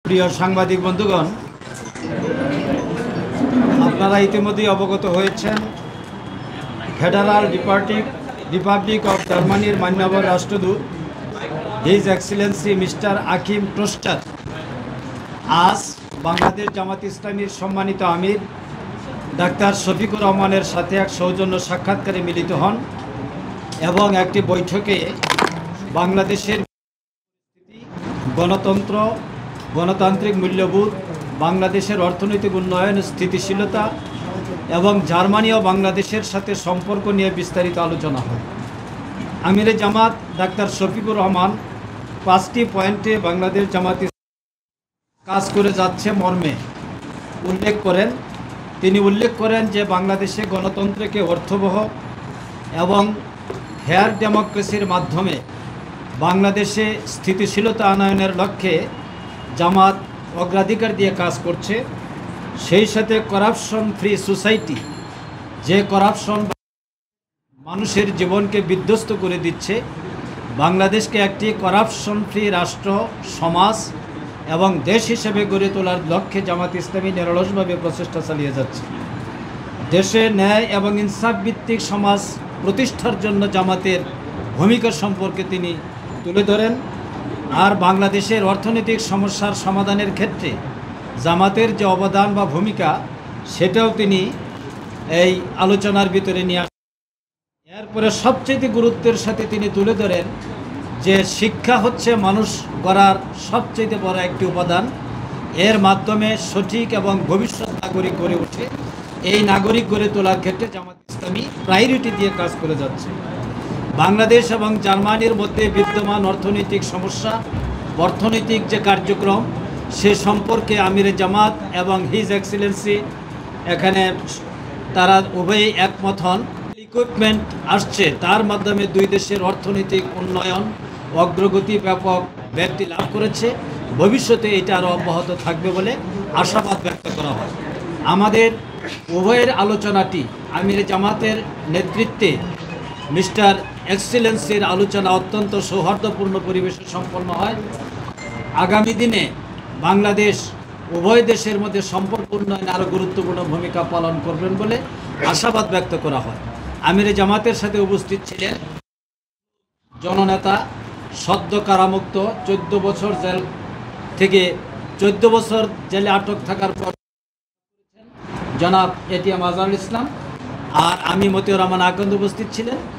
প্রিয় সাংবাদিক বন্ধুগণ, আপনারা ইতিমধ্যেই অবগত হয়েছেন ফেডারাল রিপাবলিক অফ জার্মানির মাননীয় রাষ্ট্রদূত হিজ এক্সিলেন্সি মিস্টার আকিম টোস্টার আজ বাংলাদেশ জামাত ইসলামীর সম্মানিত আমির ডাক্তার শফিকুর রহমানের সাথে এক সৌজন্য সাক্ষাৎকারে মিলিত হন এবং একটি বৈঠকে বাংলাদেশের গণতন্ত্র, গণতান্ত্রিক মূল্যবোধ, বাংলাদেশের অর্থনৈতিক উন্নয়ন, স্থিতিশীলতা এবং জার্মানি ও বাংলাদেশের সাথে সম্পর্ক নিয়ে বিস্তারিত আলোচনা হয়। আমিরে জামাত ডাক্তার শফিকুর রহমান 5টি পয়েন্টে বাংলাদেশ জামাত কাজ করে যাচ্ছে মর্মে তিনি উল্লেখ করেন যে বাংলাদেশে গণতন্ত্রকে অর্থবহ এবং ফেয়ার ডেমোক্রেসির মাধ্যমে বাংলাদেশে স্থিতিশীলতা আনয়নের লক্ষ্যে জামাত অগ্রাধিকার দিয়ে কাজ করছে। সেই সাথে করাপশন ফ্রি সোসাইটি, যে করাপশন মানুষের জীবনকে বিধ্বস্ত করে দিচ্ছে, বাংলাদেশকে একটি করাপশন ফ্রি রাষ্ট্র, সমাজ এবং দেশ হিসেবে গড়ে তোলার লক্ষ্যে জামাত ইসলামী নিরলসভাবে প্রচেষ্টা চালিয়ে যাচ্ছে। দেশে ন্যায় এবং ইনসাফ ভিত্তিক সমাজ প্রতিষ্ঠার জন্য জামাতের ভূমিকা সম্পর্কে তিনি তুলে ধরেন। আর বাংলাদেশের অর্থনৈতিক সমস্যার সমাধানের ক্ষেত্রে জামাতের যে অবদান বা ভূমিকা, সেটাও তিনি এই আলোচনার ভিতরে নিয়ে আসেন। এরপরে সবচেয়ে গুরুত্বের সাথে তিনি তুলে ধরেন যে শিক্ষা হচ্ছে মানুষ গড়ার সবচেয়ে বড় একটি উপাদান। এর মাধ্যমে সঠিক এবং ভবিষ্যৎ নাগরিক গড়ে ওঠে। এই নাগরিক গড়ে তোলার ক্ষেত্রে জামাত ইসলামী প্রায়োরিটি দিয়ে কাজ করে যাচ্ছে। বাংলাদেশ এবং জার্মানির মধ্যে বিদ্যমান অর্থনৈতিক সমস্যা, অর্থনৈতিক যে কার্যক্রম, সে সম্পর্কে আমিরে জামাত এবং হিজ এক্সিলেন্সি এখানে তারা উভয়ই একমত হন। ইকুইপমেন্ট আসছে, তার মাধ্যমে দুই দেশের অর্থনৈতিক উন্নয়ন অগ্রগতি ব্যাপক ব্যক্তি লাভ করেছে। ভবিষ্যতে এটা আরও অব্যাহত থাকবে বলে আশাবাদ ব্যক্ত করা হয়। আমাদের উভয়ের আলোচনাটি আমিরে জামাতের নেতৃত্বে মিস্টার এক্সিলেন্সির আলোচনা অত্যন্ত সৌহার্দ্যপূর্ণ পরিবেশে সম্পন্ন হয়। আগামী দিনে বাংলাদেশ উভয় দেশের মধ্যে সম্পর্ক উন্নয়নে আরও গুরুত্বপূর্ণ ভূমিকা পালন করবেন বলে আশাবাদ ব্যক্ত করা হয়। আমিরে জামাতের সাথে উপস্থিত ছিলেন জননেতা, সদ্য কারামুক্ত, 14 বছর জেল থেকে 14 বছর জেলে আটক থাকার পর জনাব এটিএম আজহারুল ইসলাম, আর আমি মতিউর রহমান আকন্দ উপস্থিত ছিলেন।